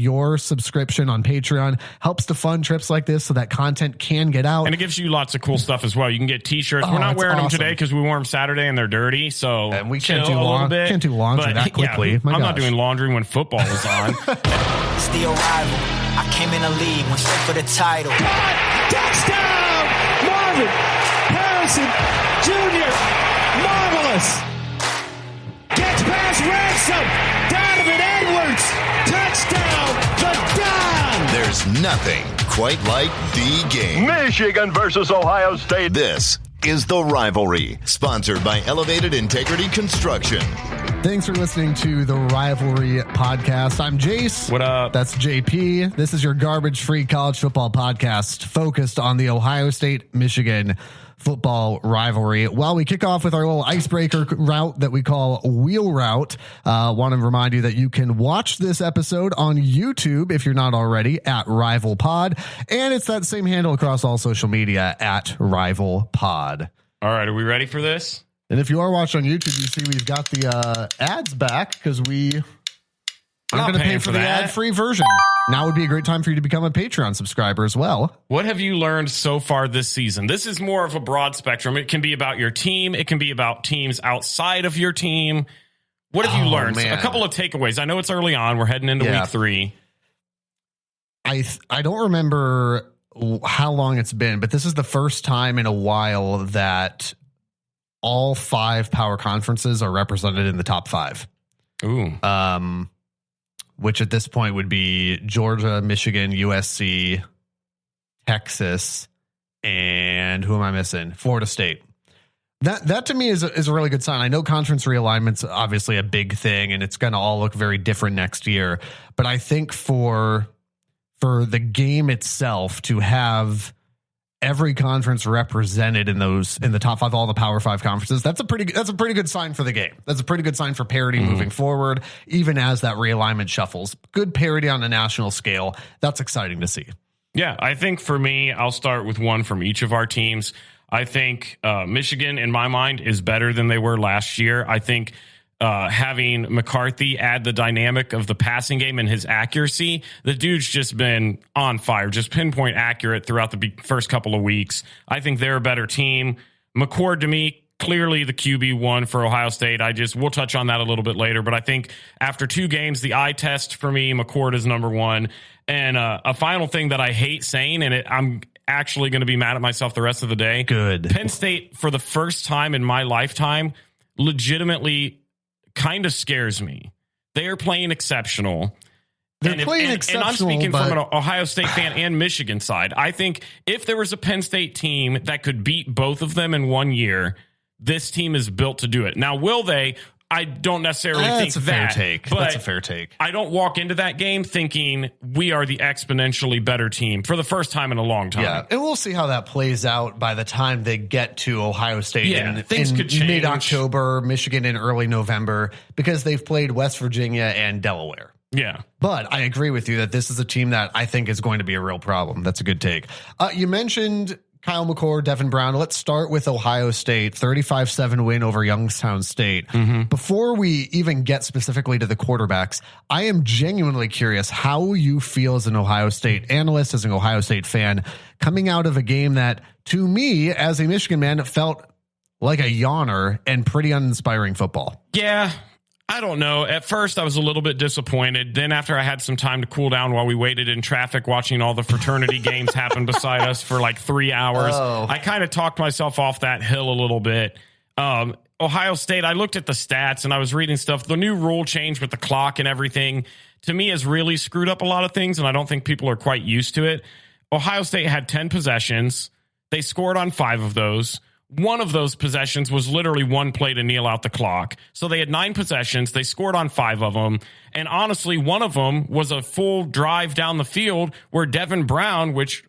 your subscription on Patreon helps to fund trips like this so that content can get out. And it gives you lots of cool stuff as well. You can get t-shirts. We're not wearing them today because we wore them Saturday and they're dirty. So and we can't do laundry that quickly. Yeah, I'm not doing laundry when football is on. It's the arrival. I came in the league, went straight for the title. Touchdown! Marvin Harrison Jr. Marvelous. Gets past Ransom. Donovan Edwards. Touchdown. The Don. There's nothing quite like the game. Michigan versus Ohio State. This is The Rivalry, sponsored by Elevated Integrity Construction. Thanks for listening to the Rivalry Podcast. I'm Jace. What up? That's JP. This is your garbage-free college football podcast focused on the Ohio State-Michigan football rivalry. While we kick off with our little icebreaker route that we call Wheel Route, want to remind you that you can watch this episode on YouTube if you're not already at Rival Pod, and it's that same handle across all social media at Rival Pod. All right, are we ready for this? And if you are watching on YouTube, you see we've got the ads back because we aren't going to pay for the ad-free version. Now would be a great time for you to become a Patreon subscriber as well. What have you learned so far this season? This is more of a broad spectrum. It can be about your team. It can be about teams outside of your team. What have you learned? Man. A couple of takeaways. I know it's early on. We're heading into week 3. I don't remember how long it's been, but this is the first time in a while that all 5 power conferences are represented in the top 5. Ooh. Which at this point would be Georgia, Michigan, USC, Texas, and who am I missing? Florida State. That to me is a really good sign. I know conference realignment's obviously a big thing, and it's going to all look very different next year. But I think for the game itself to have every conference represented in the top 5, all the Power 5 conferences, that's a pretty good sign for the game. That's a pretty good sign for parity moving forward, even as that realignment shuffles. Good parity on a national scale. That's exciting to see. Yeah, I think for me, I'll start with one from each of our teams. I think Michigan, in my mind, is better than they were last year. I think having McCarthy add the dynamic of the passing game and his accuracy, the dude's just been on fire, just pinpoint accurate throughout the first couple of weeks. I think they're a better team. McCord, to me, clearly the QB1 for Ohio State. We'll touch on that a little bit later, but I think after 2 games, the eye test for me, McCord is number 1. And a final thing that I hate saying, and I'm actually going to be mad at myself the rest of the day. Good. Penn State, for the first time in my lifetime, legitimately kind of scares me. They are playing exceptional. They're playing exceptional. And I'm speaking from an Ohio State fan and Michigan side. I think if there was a Penn State team that could beat both of them in 1 year, this team is built to do it. Now, will they? I don't necessarily think that. That's a fair take. I don't walk into that game thinking we are the exponentially better team for the first time in a long time. Yeah, and we'll see how that plays out by the time they get to Ohio State in mid-October, Michigan in early November, because they've played West Virginia and Delaware. Yeah. But I agree with you that this is a team that I think is going to be a real problem. That's a good take. You mentioned Kyle McCord, Devin Brown. Let's start with Ohio State, 35-7 win over Youngstown State. Before we even get specifically to the quarterbacks, I am genuinely curious how you feel as an Ohio State analyst, as an Ohio State fan, coming out of a game that, to me, as a Michigan man, felt like a yawner and pretty uninspiring football. Yeah. I don't know. At first, I was a little bit disappointed. Then after I had some time to cool down while we waited in traffic watching all the fraternity games happen beside us for like 3 hours, I kind of talked myself off that hill a little bit. Ohio State, I looked at the stats and I was reading stuff. The new rule change with the clock and everything, to me, has really screwed up a lot of things, and I don't think people are quite used to it. Ohio State had 10 possessions. They scored on 5 of those. One of those possessions was literally one play to kneel out the clock. So they had 9 possessions. They scored on 5 of them. And honestly, one of them was a full drive down the field where Devin Brown, which...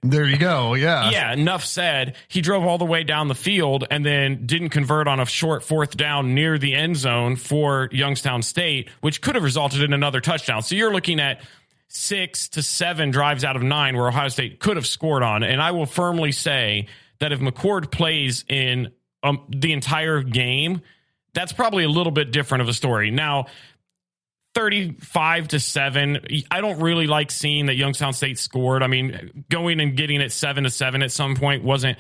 There you go. Yeah. Yeah. Enough said. He drove all the way down the field and then didn't convert on a short 4th down near the end zone for Youngstown State, which could have resulted in another touchdown. So you're looking at 6 to 7 drives out of 9 where Ohio State could have scored on. And I will firmly say that if McCord plays in the entire game, that's probably a little bit different of a story. Now, 35-7. I don't really like seeing that Youngstown State scored. I mean, going and getting it 7-7 at some point wasn't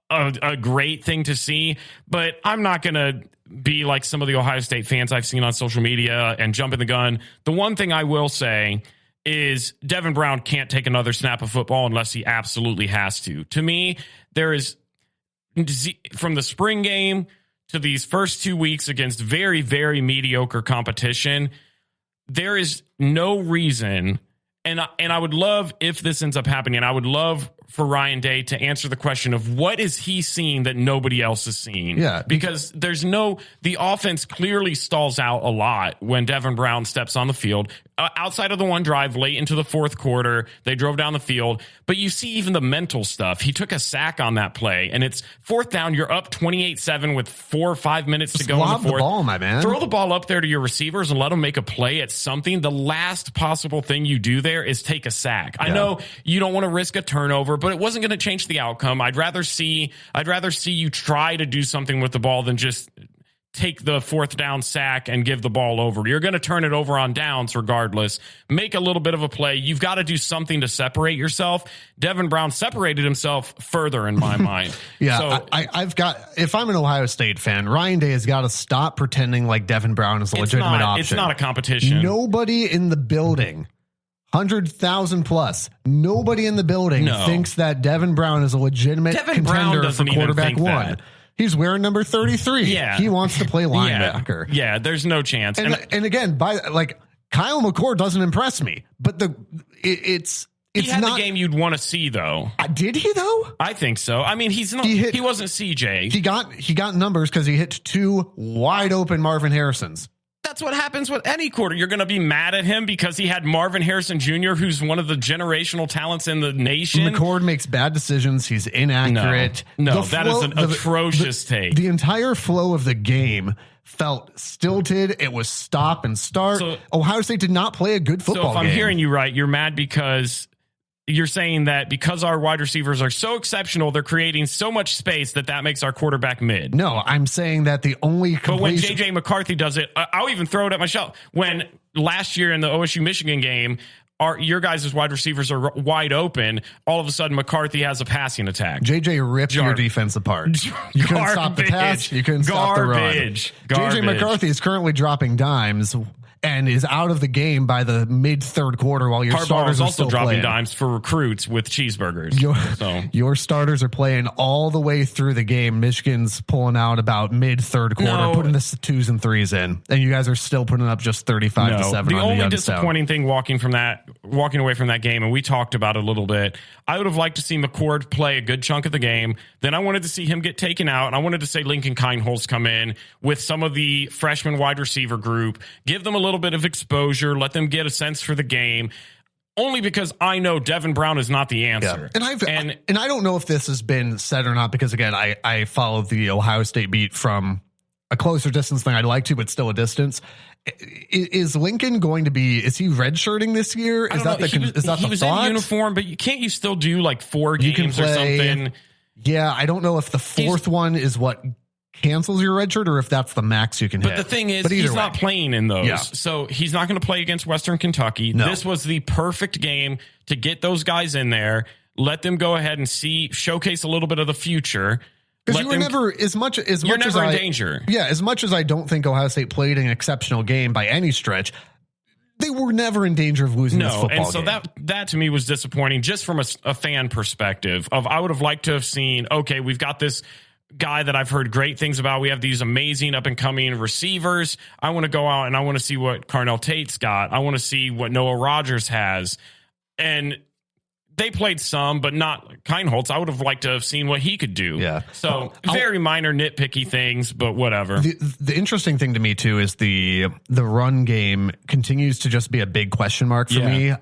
a great thing to see, but I'm not going to be like some of the Ohio State fans I've seen on social media and jumping the gun. The one thing I will say is Devin Brown can't take another snap of football unless he absolutely has to. To me, there is, from the spring game to these first 2 weeks against very, very mediocre competition, there is no reason, and I would love, if this ends up happening, I would love for Ryan Day to answer the question of what is he seeing that nobody else is seeing? Yeah. Because the offense clearly stalls out a lot when Devin Brown steps on the field. Outside of the one drive late into the fourth quarter, they drove down the field. But you see even the mental stuff. He took a sack on that play, and it's fourth down. You're up 28-7 with 4 or 5 minutes to go in the fourth. The ball, my man. Throw the ball up there to your receivers and let them make a play at something. The last possible thing you do there is take a sack. I know you don't want to risk a turnover, but it wasn't going to change the outcome. I'd rather see you try to do something with the ball than just take the fourth down sack and give the ball over. You're going to turn it over on downs regardless. Make a little bit of a play. You've got to do something to separate yourself. Devin Brown separated himself further in my mind. Yeah, so, if I'm an Ohio State fan, Ryan Day has got to stop pretending like Devin Brown is a legitimate option. It's not a competition. Nobody in the building, 100,000 plus, nobody in the building thinks that Devin Brown is a legitimate contender for quarterback one. That. He's wearing number 33. Yeah. He wants to play linebacker. Yeah, there's no chance. And again, Kyle McCord doesn't impress me, but it's he had not the game you'd want to see, though. Did he though? I think so. I mean, he wasn't CJ. He got numbers because he hit 2 wide open Marvin Harrisons. That's what happens with any quarter. You're going to be mad at him because he had Marvin Harrison Jr., who's one of the generational talents in the nation. McCord makes bad decisions. He's inaccurate. No, that is an atrocious take. The entire flow of the game felt stilted. It was stop and start. So, Ohio State did not play a good football game. So if I'm hearing you right, you're mad because you're saying that because our wide receivers are so exceptional, they're creating so much space that makes our quarterback mid. No, I'm saying that the only But when J.J. McCarthy does it, I'll even throw it at myself. When last year in the OSU-Michigan game, your guys' wide receivers are wide open, all of a sudden McCarthy has a passing attack. J.J. ripped your defense apart. You couldn't stop the pass. You couldn't stop the run. J.J. McCarthy is currently dropping dimes and is out of the game by the mid-third quarter while your starters are still dropping playing. Dimes for recruits with cheeseburgers. Your starters are playing all the way through the game. Michigan's pulling out about mid-third quarter, putting the 2s and 3s in, and you guys are still putting up just 35-7. The only disappointing thing walking away from that game, and we talked about it a little bit, I would have liked to see McCord play a good chunk of the game. Then I wanted to see him get taken out, and I wanted to say Lincoln Kineholz come in with some of the freshman wide receiver group, give them a little bit of exposure, let them get a sense for the game, only because I know Devin Brown is not the answer. Yeah. And I don't know if this has been said or not, because again, I followed the Ohio State beat from a closer distance than I'd like to, but still a distance. Is Lincoln going to be? Is he redshirting this year? Is that he was in uniform? But can't you still do like 4 games or something? Yeah, I don't know if the fourth one is what cancels your red shirt or if that's the max you can hit. But the thing is, he's not playing in those. Yeah. So he's not going to play against Western Kentucky. No. This was the perfect game to get those guys in there, let them go ahead and showcase a little bit of the future. Because you were never in danger. Yeah, as much as I don't think Ohio State played an exceptional game by any stretch, they were never in danger of losing this football game. And so that to me was disappointing just from a fan perspective. I would have liked to have seen, okay, we've got this guy that I've heard great things about. We have these amazing up-and-coming receivers. I want to go out and I want to see what Carnell Tate's got. I want to see what Noah Rogers has. And they played some, but not Kineholz. I would have liked to have seen what he could do. Yeah. So very minor nitpicky things, but whatever. The interesting thing to me too is the run game continues to just be a big question mark for me.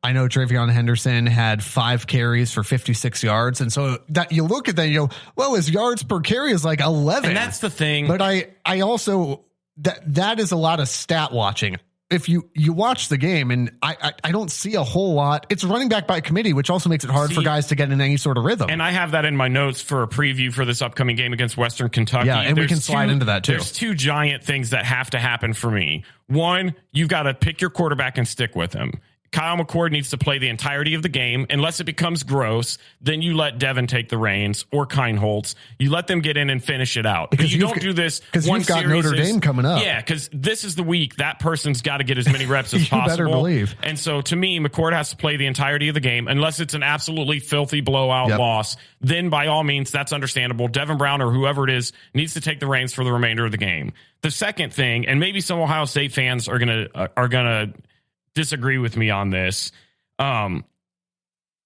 I know Travion Henderson had 5 carries for 56 yards. And so that you look at that, you go, well, his yards per carry is like 11. And that's the thing. But I also, that is a lot of stat watching. if you watch the game, and I don't see a whole lot. It's running back by committee, which also makes it hard for guys to get in any sort of rhythm. And I have that in my notes for a preview for this upcoming game against Western Kentucky. Yeah, and we can slide into that too. There's two giant things that have to happen for me. One, you've got to pick your quarterback and stick with him. Kyle McCord needs to play the entirety of the game. Unless it becomes gross, then you let Devin take the reins or Keinholz. You let them get in and finish it out. Because but you don't do this because you've got Notre Dame coming up. Yeah, because this is the week that person's got to get as many reps as possible. Better believe. And so to me, McCord has to play the entirety of the game. Unless it's an absolutely filthy blowout loss, then by all means, that's understandable. Devin Brown or whoever it is needs to take the reins for the remainder of the game. The second thing, and maybe some Ohio State fans are gonna disagree with me on this.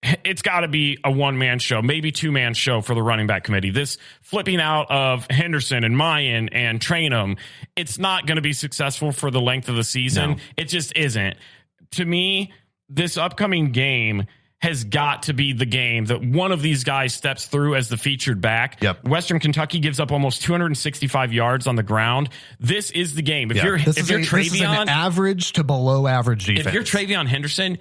It's got to be a one-man show, maybe two-man show for the running back committee. This flipping out of Henderson and Mayen and Trainum, it's not going to be successful for the length of the season. No. It just isn't. To me, this upcoming game has got to be the game that one of these guys steps through as the featured back. Yep. Western Kentucky gives up almost 265 yards on the ground. This is the game. If you're Travion, this is an average to below average defense. If you're Travion Henderson,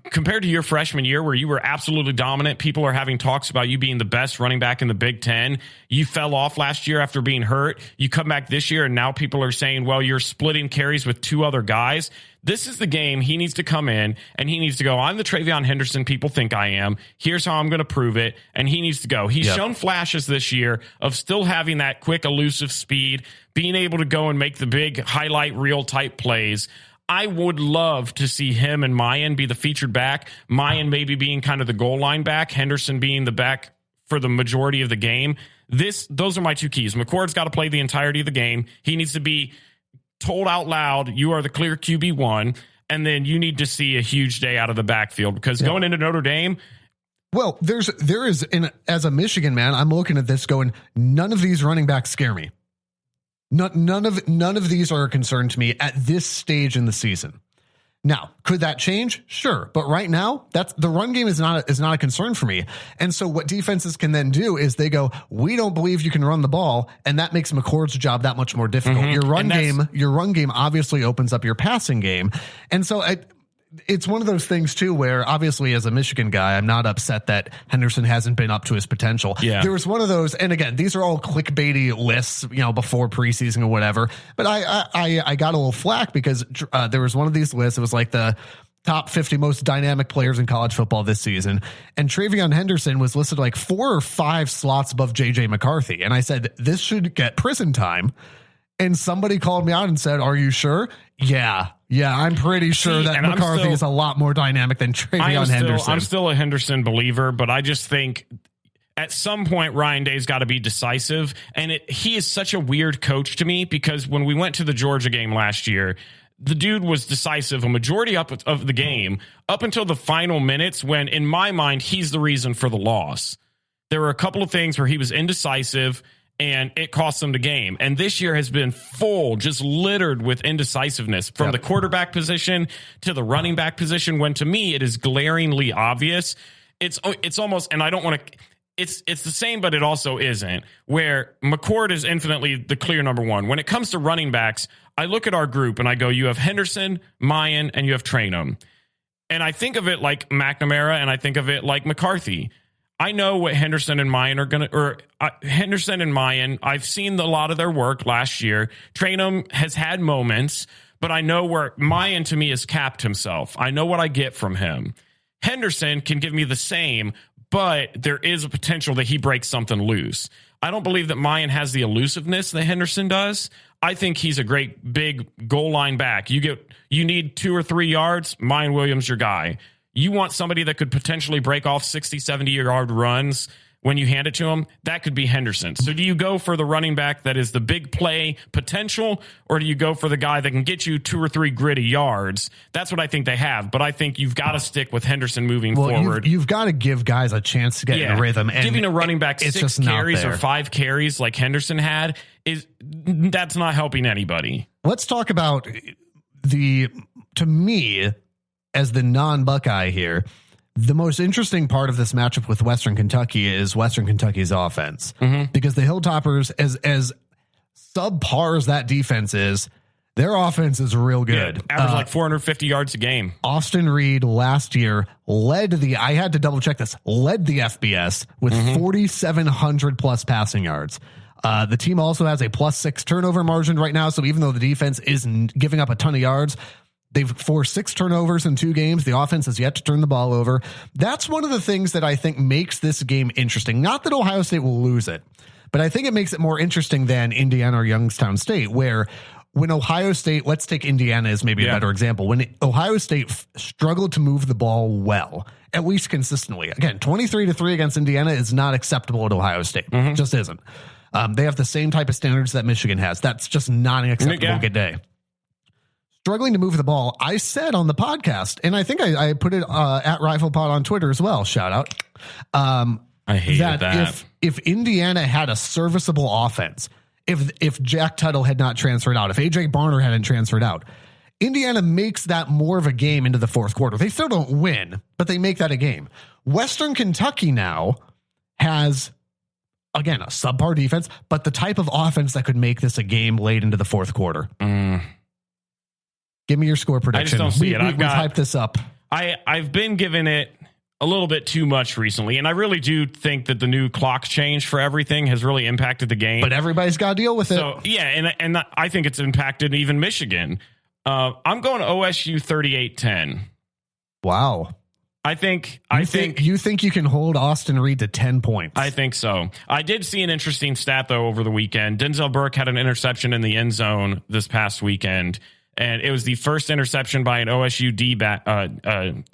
compared to your freshman year where you were absolutely dominant, people are having talks about you being the best running back in the Big Ten. You fell off last year after being hurt. You come back this year and now people are saying, well, you're splitting carries with two other guys. This is the game he needs to come in and he needs to go, I'm the Travion Henderson people think I am. Here's how I'm going to prove it. And he needs to go. He's shown flashes this year of still having that quick, elusive speed, being able to go and make the big highlight reel type plays. I would love to see him and Mayen be the featured back. Mayen maybe being kind of the goal line back, Henderson being the back for the majority of the game. Those are my two keys. McCord's got to play the entirety of the game. He needs to be told out loud, you are the clear QB1, and then you need to see a huge day out of the backfield because going into Notre Dame. Well, as a Michigan man, I'm looking at this going, none of these running backs scare me. None of these are a concern to me at this stage in the season. Now, could that change? Sure. But right now, the run game is not a concern for me. And so what defenses can then do is they go, we don't believe you can run the ball. And that makes McCord's job that much more difficult. Mm-hmm. Your run game obviously opens up your passing game. And so it's one of those things too, where obviously as a Michigan guy, I'm not upset that Henderson hasn't been up to his potential. Yeah. There was one of those, and again, these are all clickbaity lists, before preseason or whatever, but I got a little flack because there was one of these lists. It was like the top 50 most dynamic players in college football this season. And Travion Henderson was listed like 4 or 5 slots above JJ McCarthy. And I said, this should get prison time. And somebody called me out and said, are you sure? Yeah, I'm pretty sure that McCarthy is a lot more dynamic than Travion Henderson. I'm still a Henderson believer, but I just think at some point Ryan Day's got to be decisive. And he is such a weird coach to me because when we went to the Georgia game last year, the dude was decisive a majority of the game up until the final minutes when, in my mind, he's the reason for the loss. There were a couple of things where he was indecisive and it cost them the game. And this year has been just littered with indecisive from the quarterback position to the running back position, when to me it is glaringly obvious. It's almost, and I don't want to, it's the same, but it also isn't, where McCord is infinitely the clear number one. When it comes to running backs, I look at our group and I go, you have Henderson, Mayen, and you have Trainum. And I think of it like McNamara and I think of it like McCarthy. I know what Henderson and Mayen are going to, Henderson and Mayen, I've seen a lot of their work last year. Trainum has had moments, but I know where Mayen to me has capped himself. I know what I get from him. Henderson can give me the same, but there is a potential that he breaks something loose. I don't believe that Mayen has the elusiveness that Henderson does. I think he's a great big goal line back. You need 2 or 3 yards, Mayen Williams your guy. You want somebody that could potentially break off 60, 70-yard runs when you hand it to him? That could be Henderson. So do you go for the running back that is the big play potential, or do you go for the guy that can get you 2 or 3 gritty yards? That's what I think they have. But I think you've got to stick with Henderson moving forward. You've got to give guys a chance to get in rhythm. And giving a running back 6 carries or 5 carries like Henderson had, that's not helping anybody. Let's talk about to me, as the non-Buckeye here, the most interesting part of this matchup with Western Kentucky is Western Kentucky's offense. Mm-hmm. Because the Hilltoppers, as subpar as that defense is, Their offense is real good. Yeah, average like 450 yards a game. Austin Reed last year I had to double check this, led the FBS with 4,700 plus passing yards. The team also has a +6 turnover margin right now. So even though the defense isn't giving up a ton of yards, they've forced 6 turnovers in 2 games. The offense has yet to turn the ball over. That's one of the things that I think makes this game interesting. Not that Ohio State will lose it, but I think it makes it more interesting than Indiana or Youngstown State, where when Ohio State, let's take Indiana as maybe a better example. When Ohio State struggled to move the ball well, at least consistently, again, 23-3 against Indiana is not acceptable at Ohio State. It just isn't. They have the same type of standards that Michigan has. That's just not an acceptable good day. Struggling to move the ball, I said on the podcast, and I think I put it at RivalPod on Twitter as well. Shout out. I hate that. If Indiana had a serviceable offense, if Jack Tuttle had not transferred out, if AJ Barner hadn't transferred out, Indiana makes that more of a game into the fourth quarter. They still don't win, but they make that a game. Western Kentucky now has, again, a subpar defense, but the type of offense that could make this a game late into the fourth quarter. Give me your score prediction. I just don't see it. We've hyped this up. I've been giving it a little bit too much recently, and I really do think that the new clock change for everything has really impacted the game. But everybody's got to deal with it. So yeah, and I think it's impacted even Michigan. I'm going OSU 38-10. Wow. I think you think you can hold Austin Reed to 10 points. I think so. I did see an interesting stat though over the weekend. Denzel Burke had an interception in the end zone this past weekend, and it was the first interception by an OSU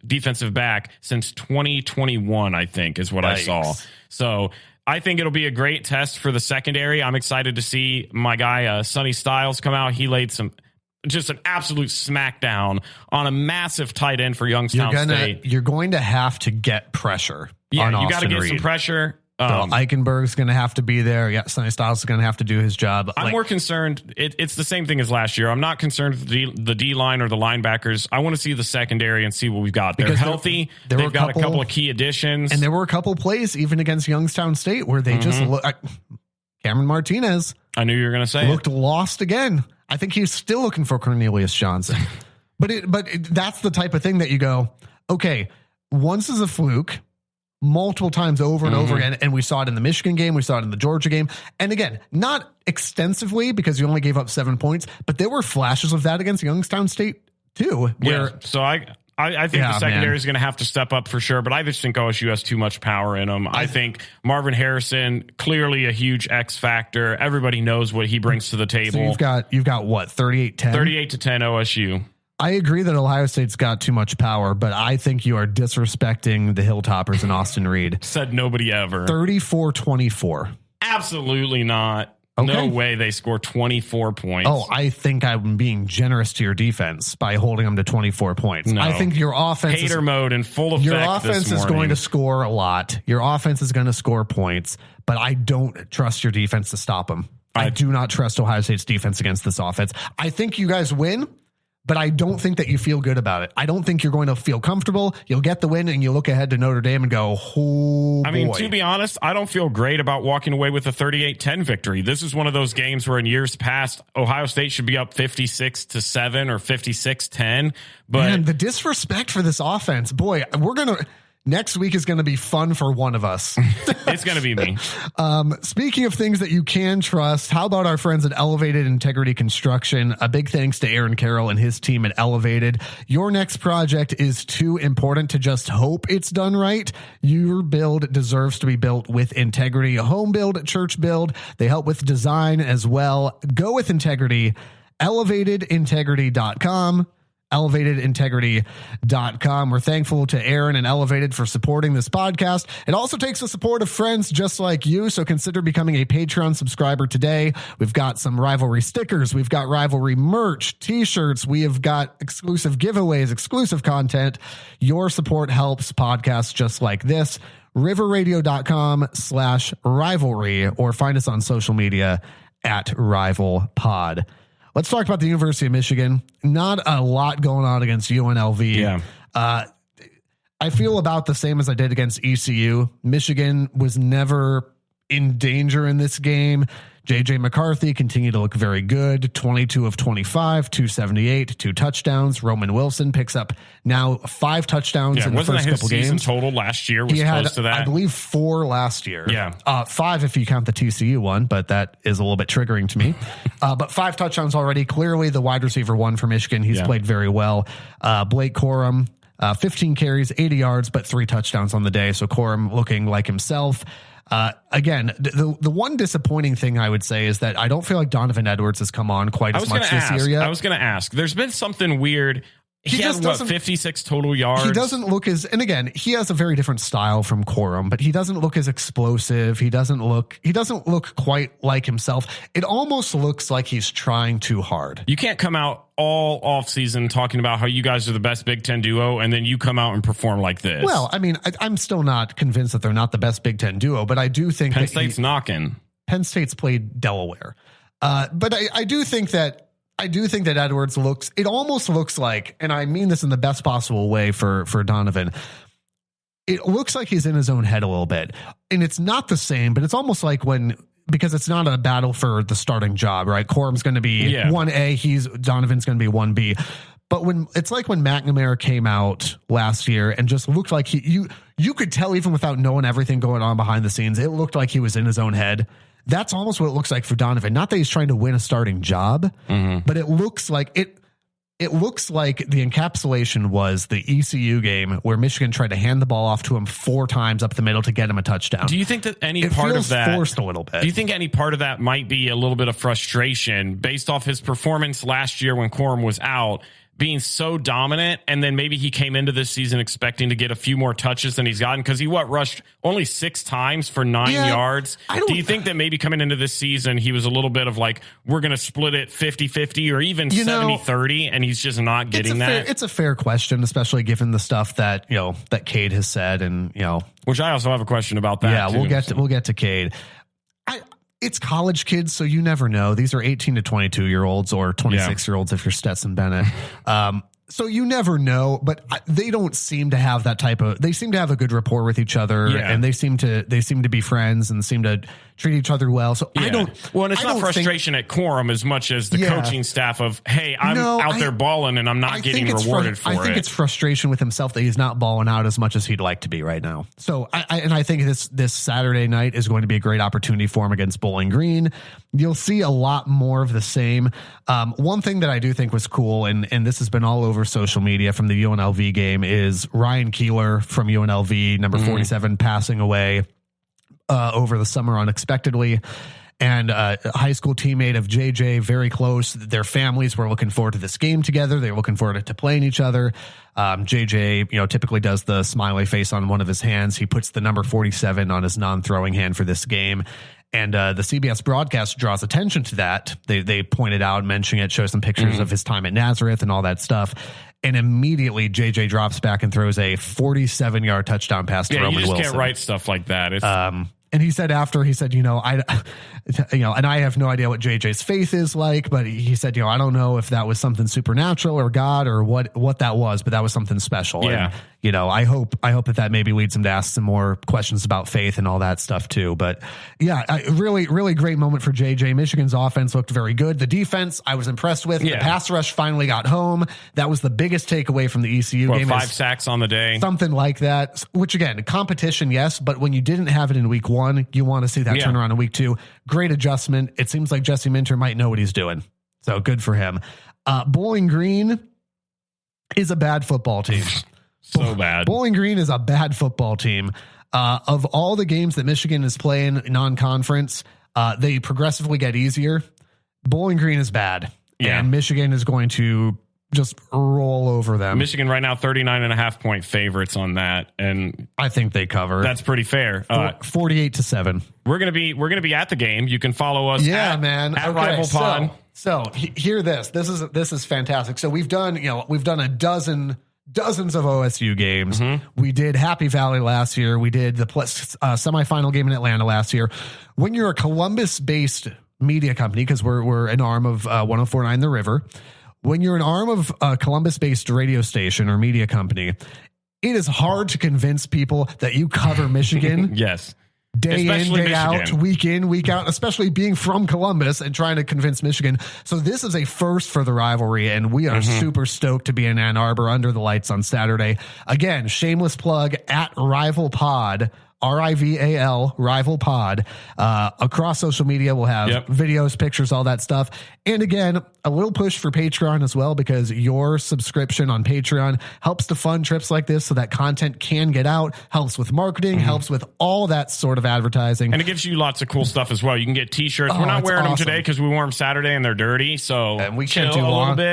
defensive back since 2021, I think, is what I saw. So I think it'll be a great test for the secondary. I'm excited to see my guy, Sonny Styles, come out. He laid just an absolute smackdown on a massive tight end for Youngstown State. You're going to have to get pressure. Yeah, you got to get some pressure. Eichenberg's going to have to be there. Yeah, Sonny Styles is going to have to do his job. I'm more concerned. It's the same thing as last year. I'm not concerned with the D line or the linebackers. I want to see the secondary and see what we've got. They're healthy. They've got a couple of key additions. And there were a couple plays even against Youngstown State where they just look. Cameron Martinez. I knew you were going to say looked lost again. I think he's still looking for Cornelius Johnson. but that's the type of thing that you go, okay, once is a fluke. Multiple times over and over again. And we saw it in the Michigan game. We saw it in the Georgia game. And again, not extensively because you only gave up 7 points, but there were flashes of that against Youngstown State too. So I think the secondary is going to have to step up for sure, but I just think OSU has too much power in them. I think Marvin Harrison, clearly a huge X factor. Everybody knows what he brings to the table. So you've got what, 38-10? 38-10 OSU. I agree that Ohio State's got too much power, but I think you are disrespecting the Hilltoppers and Austin Reed. Said nobody ever. 34-24. Absolutely not. Okay. No way they score 24 points. Oh, I think I'm being generous to your defense by holding them to 24 points. No. I think your offense hater mode in full effect. Your offense is going to score a lot. Your offense is going to score points, but I don't trust your defense to stop them. I do not trust Ohio State's defense against this offense. I think you guys win, but I don't think that you feel good about it. I don't think you're going to feel comfortable. You'll get the win and you look ahead to Notre Dame and go, oh, boy. I mean, to be honest, I don't feel great about walking away with a 38-10 victory. This is one of those games where in years past, Ohio State should be up 56-7 or 56-10. But man, the disrespect for this offense, boy, next week is going to be fun for one of us. It's going to be me. Speaking of things that you can trust, how about our friends at Elevated Integrity Construction? A big thanks to Aaron Carroll and his team at Elevated. Your next project is too important to just hope it's done right. Your build deserves to be built with integrity. A home build, church build. They help with design as well. Go with integrity. ElevatedIntegrity.com. ElevatedIntegrity.com. We're thankful to Aaron and Elevated for supporting this podcast. It also takes the support of friends just like you, so consider becoming a Patreon subscriber today. We've got some Rivalry stickers. We've got Rivalry merch, t-shirts. We have got exclusive giveaways, exclusive content. Your support helps podcasts just like this. riverradio.com/rivalry or find us on social media at RivalPod. Let's talk about the University of Michigan. Not a lot going on against UNLV. Yeah. I feel about the same as I did against ECU. Michigan was never in danger in this game. JJ McCarthy continued to look very good. 22 of 25, 278, 2 touchdowns. Roman Wilson picks up now 5 touchdowns in the first couple games. Total last year was he had, close to that. I believe 4 last year. Yeah. 5 if you count the TCU one, but that is a little bit triggering to me. But 5 touchdowns already. Clearly the wide receiver 1 for Michigan. He's played very well. Blake Corum, 15 carries, 80 yards, but 3 touchdowns on the day. So Corum looking like himself. Again, the one disappointing thing I would say is that I don't feel like Donovan Edwards has come on quite as much this year yet. I was going to ask. There's been something weird. He has 56 total yards. He doesn't look as, and again, he has a very different style from Corum, but he doesn't look as explosive. He doesn't look quite like himself. It almost looks like he's trying too hard. You can't come out all offseason talking about how you guys are the best Big Ten duo, and then you come out and perform like this. Well, I mean, I'm still not convinced that they're not the best Big Ten duo, but I do think Penn State's knocking. Penn State's played Delaware. But I do think that Edwards almost looks like, and I mean this in the best possible way for Donovan, it looks like he's in his own head a little bit. And it's not the same, but it's almost like because it's not a battle for the starting job, right? Corum's going to be 1A, Donovan's going to be 1B. But it's like when McNamara came out last year and just looked like you could tell even without knowing everything going on behind the scenes, it looked like he was in his own head. That's almost what it looks like for Donovan. Not that he's trying to win a starting job, but it looks like the encapsulation was the ECU game where Michigan tried to hand the ball off to him 4 times up the middle to get him a touchdown. Do you think that any part of that forced a little bit? Do you think any part of that might be a little bit of frustration based off his performance last year when Corum was out, being so dominant, and then maybe he came into this season expecting to get a few more touches than he's gotten because he rushed only 6 times for 9 yards. Do you think that maybe coming into this season he was a little bit of like, we're going to split it 50-50 or even 70-30, and he's just not getting that? It's a fair question, especially given the stuff that that Cade has said, and which I also have a question about that. Yeah, we'll get to Cade. It's college kids, so you never know. These are 18 to 22 year olds or 26 year olds if you're Stetson Bennett. So you never know, but they don't seem to have that they seem to have a good rapport with each other, and they seem to be friends and seem to treat each other well. So I don't. Well, and it's not frustration at Corum as much as the coaching staff of, hey, I'm out there balling and I'm not getting rewarded for it. I think it's frustration with himself that he's not balling out as much as he'd like to be right now. So I think this Saturday night is going to be a great opportunity for him against Bowling Green. You'll see a lot more of the same. One thing that I do think was cool, and this has been all over social media from the UNLV game, is Ryan Keeler from UNLV, number 47, passing away over the summer unexpectedly. And a high school teammate of JJ, very close. Their families were looking forward to this game together. They were looking forward to playing each other. JJ, typically does the smiley face on one of his hands. He puts the number 47 on his non-throwing hand for this game. And the CBS broadcast draws attention to that. They pointed out, mentioning it, show some pictures of his time at Nazareth and all that stuff. And immediately JJ drops back and throws a 47-yard touchdown pass to Roman Wilson. You just can't write stuff like that. And he said, and I have no idea what JJ's faith is like, but he said, I don't know if that was something supernatural or God or what that was, but that was something special. Yeah. And, I hope that maybe leads him to ask some more questions about faith and all that stuff too. But yeah, really, really great moment for JJ. Michigan's offense looked very good. The defense I was impressed with. The pass rush finally got home. That was the biggest takeaway from the ECU game. 5 sacks on the day. Something like that, which again, competition, yes, but when you didn't have it in week 1, you want to see that turnaround in week 2. Great adjustment. It seems like Jesse Minter might know what he's doing. So good for him. Bowling Green is a bad football team. So bad. Bowling Green is a bad football team. Of all the games that Michigan is playing non-conference, they progressively get easier. Bowling Green is bad. Yeah. And Michigan is going to just roll over them. Michigan right now 39.5-point favorites on that, and I think they cover. That's pretty fair. 48-7. We're gonna be at the game. You can follow us. At Rival Pod. So hear this. This is fantastic. So we've done dozens of OSU games. We did Happy Valley last year. We did the semifinal game in Atlanta last year. When you're a Columbus-based media company, because we're an arm of 104.9 The River. When you're an arm of a Columbus-based radio station or media company, it is hard to convince people that you cover Michigan. Yes. day Especially in, day out, Michigan. week in, week out, especially being from Columbus and trying to convince Michigan. So this is a first for the rivalry, and we are super stoked to be in Ann Arbor under the lights on Saturday. Again, shameless plug at Rival Pod. RIVAL, Rival Pod. Across social media, we'll have videos, pictures, all that stuff. And again, a little push for Patreon as well, because your subscription on Patreon helps to fund trips like this so that content can get out, helps with marketing, helps with all that sort of advertising. And it gives you lots of cool stuff as well. You can get t-shirts. We're not wearing them today because we wore them Saturday and they're dirty. So and we can't do laundry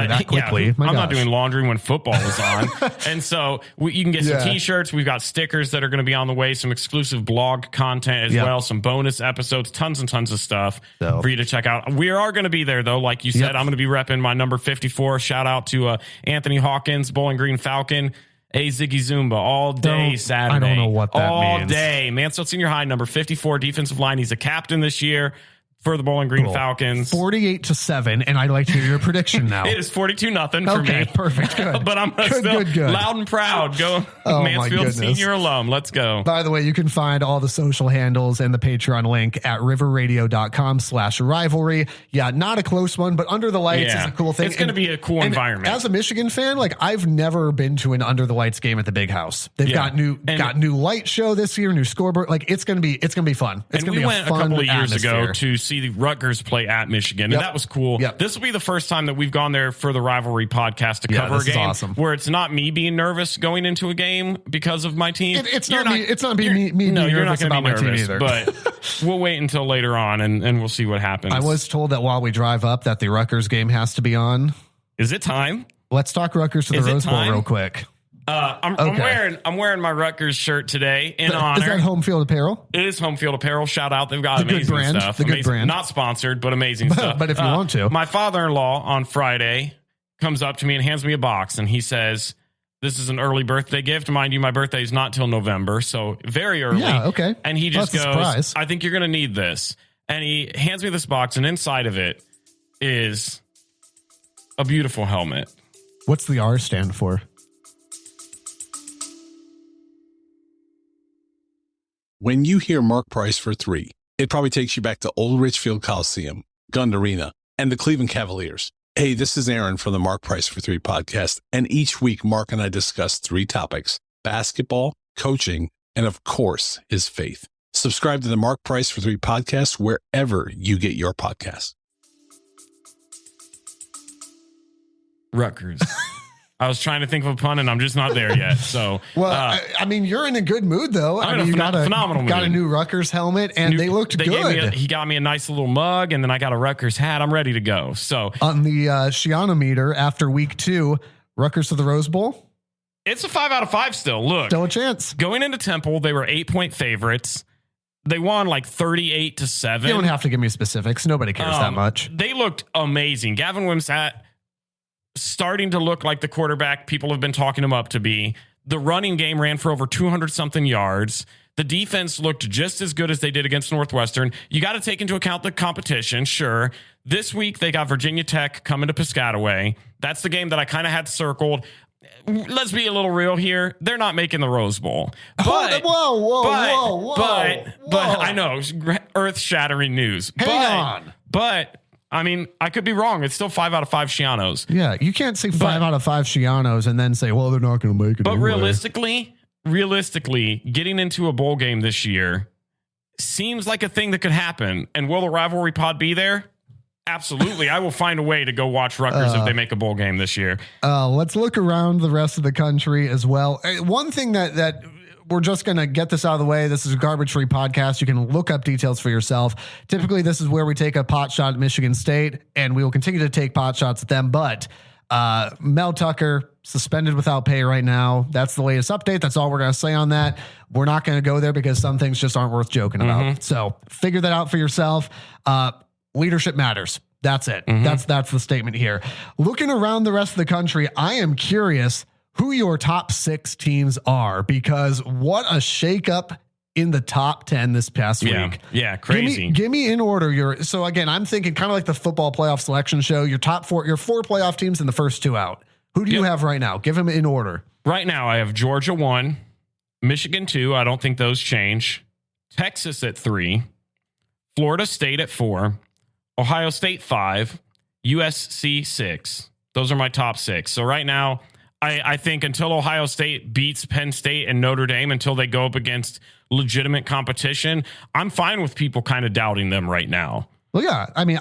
that quickly. Yeah, I'm not doing laundry when football is on. And so you can get some t-shirts. We've got stickers that are going to be on the way, some exclusive blog content as well, some bonus episodes, tons and tons of stuff for you to check out. We are going to be there though. Like you said, I'm going to be repping my number 54. Shout out to Anthony Hawkins, Bowling Green Falcon. A Ziggy Zumba all day Saturday. I don't know what that means. All day. Mansfield Senior High, number 54, defensive line. He's a captain this year for the Bowling Green Falcons. 48-7, and I'd like to hear your prediction now. It is 42-0 for me. Perfect. Good. But I'm still loud and proud. Go Mansfield Senior alum. Let's go. By the way, you can find all the social handles and the Patreon link at riverradio.com/rivalry. Yeah, not a close one, but Under the Lights is a cool thing. It's going to be a cool environment. As a Michigan fan, like I've never been to an Under the Lights game at the Big House. They've got new light show this year, new scoreboard. Like it's going to be fun. It's going to be a fun couple of years atmosphere. ago to see the Rutgers play at Michigan, and that was cool. This will be the first time that we've gone there for the Rivalry podcast to cover a game where it's not me being nervous going into a game because of my team. It's not me being nervous about my team either. But we'll wait until later on and we'll see what happens. I was told that while we drive up that the Rutgers game has to be on. Is it time? Let's talk Rutgers to the Rose Bowl real quick. I'm wearing my Rutgers shirt today in honor. Is that home field apparel? It is home field apparel. Shout out. They've got amazing brand, stuff. The good brand. Not sponsored, but amazing stuff. But if you want to. My father-in-law on Friday comes up to me and hands me a box, and he says, this is an early birthday gift. Mind you, my birthday is not till November, so very early. Yeah, okay. And he just goes, I think you're going to need this. And he hands me this box, and inside of it is a beautiful helmet. What's the R stand for? When you hear Mark Price for 3, it probably takes you back to Old Richfield Coliseum, Gund Arena, and the Cleveland Cavaliers. Hey, this is Aaron from the Mark Price for 3 podcast, and each week Mark and I discuss 3 topics: basketball, coaching, and of course, his faith. Subscribe to the Mark Price for 3 podcast wherever you get your podcasts. Rutgers. I was trying to think of a pun, and I'm just not there yet. So, well, I mean, you're in a good mood, though. I'm in a phenomenal mood. Got a new Rutgers helmet, and they looked good. He got me a nice little mug, and then I got a Rutgers hat. I'm ready to go. So, on the Shianometer after week 2, Rutgers to the Rose Bowl. It's a 5 out of 5 still. Look, still a chance. Going into Temple, they were 8-point favorites. They won like 38-7. You don't have to give me specifics. Nobody cares that much. They looked amazing. Gavin Wimsatt starting to look like the quarterback people have been talking him up to be. The running game ran for over 200 something yards. The defense looked just as good as they did against Northwestern. You got to take into account the competition. Sure. This week they got Virginia Tech coming to Piscataway. That's the game that I kind of had circled. Let's be a little real here. They're not making the Rose Bowl. But, whoa. But I know, earth-shattering news. Hang on. But I mean, I could be wrong. It's still 5 out of 5 Shianos. Yeah, you can't say 5 out of 5 Shianos and then say, well, they're not going to make it. But realistically, getting into a bowl game this year seems like a thing that could happen. And will the rivalry pod be there? Absolutely. I will find a way to go watch Rutgers if they make a bowl game this year. Let's look around the rest of the country as well. One thing that we're just going to get this out of the way. This is a garbage-free podcast. You can look up details for yourself. Typically, this is where we take a pot shot at Michigan State, and we will continue to take pot shots at them. But Mel Tucker suspended without pay right now. That's the latest update. That's all we're going to say on that. We're not going to go there because some things just aren't worth joking about. So figure that out for yourself. Leadership matters. That's it. That's the statement here. Looking around the rest of the country, I am curious who your top 6 teams are, because what a shakeup in the top 10 this past week. Yeah, crazy. Give me in order so again, I'm thinking kind of like the football playoff selection show, your 4 playoff teams and the first 2 out. Who do you have right now? Give them in order. Right now, I have Georgia 1, Michigan 2. I don't think those change. Texas at 3, Florida State at 4, Ohio State 5, USC 6. Those are my top 6. So right now, I think until Ohio State beats Penn State and Notre Dame, until they go up against legitimate competition, I'm fine with people kind of doubting them right now. Well, yeah. I mean,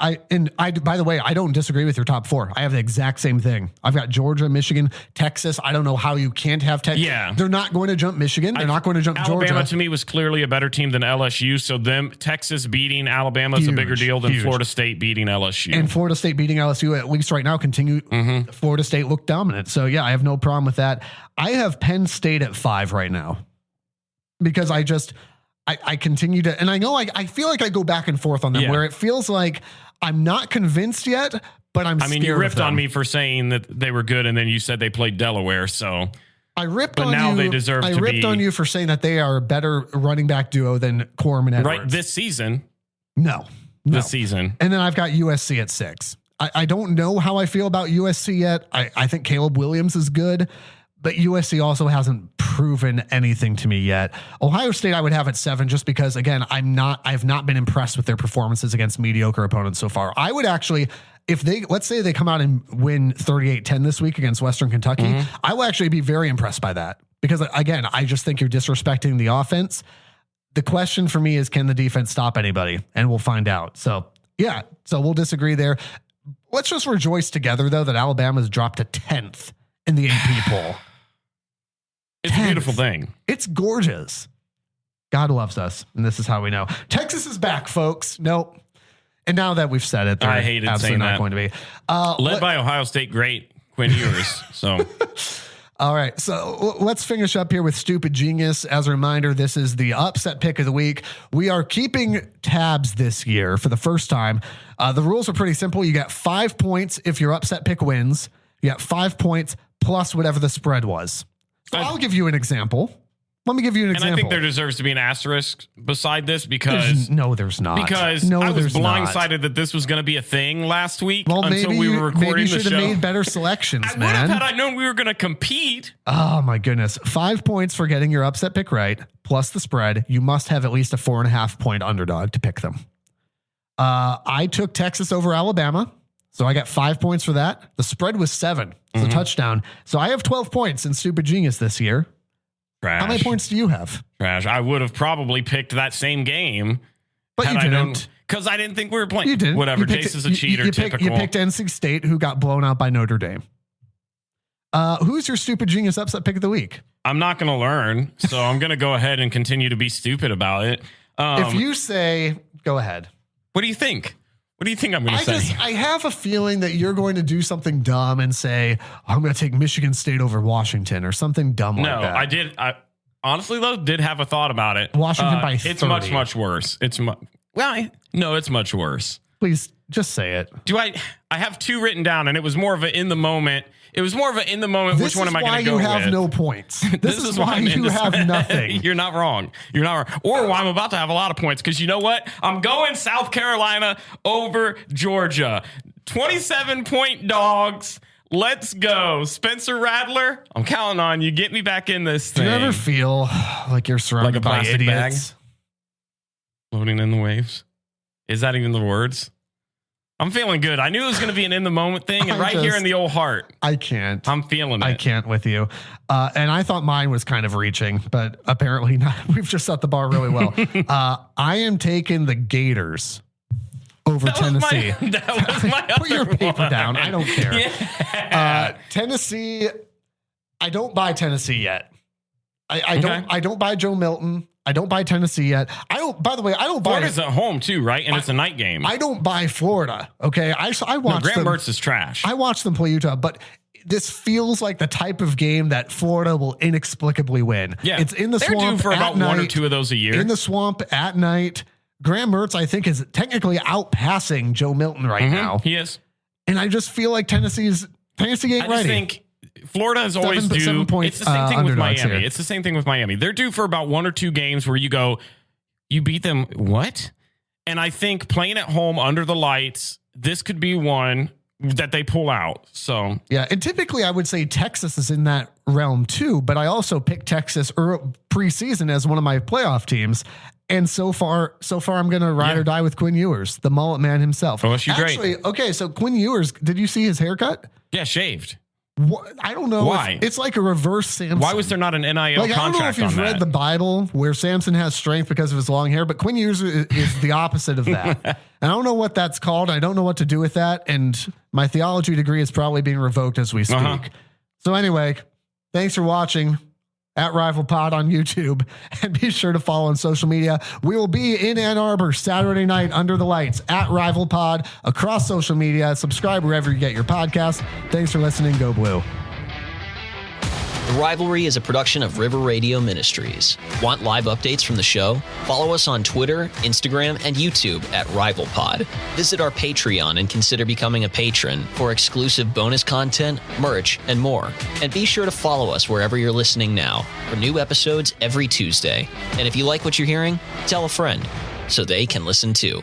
by the way, I don't disagree with your top 4. I have the exact same thing. I've got Georgia, Michigan, Texas. I don't know how you can't have Texas. Yeah. They're not going to jump Michigan. They're not going to jump Georgia. Alabama to me was clearly a better team than LSU. So Texas beating Alabama is a bigger deal than Florida State beating LSU. And Florida State beating LSU, at least right now, Florida State look dominant. So yeah, I have no problem with that. I have Penn State at 5 right now because I continue to, and I know I feel like I go back and forth on them where it feels like I'm not convinced yet, but I'm scared. You ripped on me for saying that they were good, and then you said they played Delaware. So I ripped but on now you. They deserve I to ripped be, on you for saying that they are a better running back duo than Corum and Edwards. Right this season. No. This season. And then I've got USC at 6. I don't know how I feel about USC yet. I think Caleb Williams is good, but USC also hasn't proven anything to me yet. Ohio State I would have at 7 just because, again, I have not been impressed with their performances against mediocre opponents so far. I would actually, let's say they come out and win 38-10 this week against Western Kentucky, I will actually be very impressed by that because, again, I just think you're disrespecting the offense. The question for me is, can the defense stop anybody? And we'll find out. So, yeah, so we'll disagree there. Let's just rejoice together, though, that Alabama's dropped to 10th in the AP poll. It's 10th. A beautiful thing. It's gorgeous. God loves us, and this is how we know. Texas is back, folks. Nope. And now that we've said it, they're absolutely not going to be. Led by Ohio State great Quinn Ewers. So, all right. So let's finish up here with Stupid Genius. As a reminder, this is the upset pick of the week. We are keeping tabs this year for the first time. The rules are pretty simple. You get 5 points if your upset pick wins. You get 5 points plus whatever the spread was. So I'll give you an example. Let me give you an example. And I think there deserves to be an asterisk beside this because... there's not. Because I was blindsided that this was going to be a thing last week until we were recording the show. Maybe you should have made better selections, I would have had I known we were going to compete. Oh, my goodness. 5 points for getting your upset pick right, plus the spread. You must have at least a 4.5 point underdog to pick them. I took Texas over Alabama. So I got 5 points for that. The spread was 7. It's a touchdown. So I have 12 points in Stupid Genius this year. Trash. How many points do you have? Trash. I would have probably picked that same game. But you didn't. Because I didn't think we were playing. You didn't. Whatever. Jace is a cheater. Typical. You picked NC State, who got blown out by Notre Dame. Who's your Stupid Genius upset pick of the week? I'm not going to learn. So I'm going to go ahead and continue to be stupid about it. If you say, go ahead. What do you think? What do you think I'm going to say? I have a feeling that you're going to do something dumb and say, I'm going to take Michigan State over Washington or something dumb like that. No, I did. I honestly, though, did have a thought about it. Washington by 30. It's much, much worse. It's much worse. Please just say it. I have 2 written down, and it was more of an in the moment. It was more of an in the moment. Which one am I going to go with? This is why you have no points. This is why you have nothing. You're not wrong. You're not wrong. Or why I'm about to have a lot of points. Because you know what? I'm going South Carolina over Georgia. 27-point dogs. Let's go. Spencer Rattler, I'm counting on you. Get me back in this thing. Do you ever feel like you're surrounded by idiots? Bag? Floating in the waves. Is that even the words? I'm feeling good. I knew it was going to be an in the moment thing, and here in the old heart. I can't. I'm feeling it. I can't with you. And I thought mine was kind of reaching, but apparently not. We've just set the bar really well. I am taking the Gators over Tennessee. That was my Put your paper one. down. I don't care. Yeah. Tennessee. I don't buy Tennessee yet. I don't buy Joe Milton. I don't buy Tennessee yet. By the way, I don't buy. Florida's at home too, right? And it's a night game. I don't buy Florida. Okay. I watched Graham Mertz is trash. I watched them play Utah, but this feels like the type of game that Florida will inexplicably win. Yeah. It's in the swamp. They're due for about night, 1 or 2 of those a year. In the swamp at night. Graham Mertz, I think, is technically outpassing Joe Milton right now. He is. And I just feel like Tennessee ain't ready. I think Florida is always due. 7 points, it's the same thing with Miami. Here. It's the same thing with Miami. They're due for about 1 or 2 games where you go, you beat them. What? And I think playing at home under the lights, this could be one that they pull out. So yeah, and typically I would say Texas is in that realm too, but I also picked Texas preseason as one of my playoff teams, And so far, I'm going to ride or die with Quinn Ewers, the mullet man himself. OSU great. Actually, okay, so Quinn Ewers, did you see his haircut? Yeah, shaved. I don't know why. It's like a reverse Samson. Why was there not an NIL contract on that? I don't know if you've read the Bible where Samson has strength because of his long hair, but Quinn Ewers is the opposite of that. And I don't know what that's called. I don't know what to do with that. And my theology degree is probably being revoked as we speak. So anyway, thanks for watching at Rival Pod on YouTube, and be sure to follow on social media. We will be in Ann Arbor Saturday night under the lights at Rival Pod across social media. Subscribe wherever you get your podcasts. Thanks for listening. Go Blue. The Rivalry is a production of River Radio Ministries. Want live updates from the show? Follow us on Twitter, Instagram, and YouTube at RivalPod. Visit our Patreon and consider becoming a patron for exclusive bonus content, merch, and more. And be sure to follow us wherever you're listening now for new episodes every Tuesday. And if you like what you're hearing, tell a friend so they can listen too.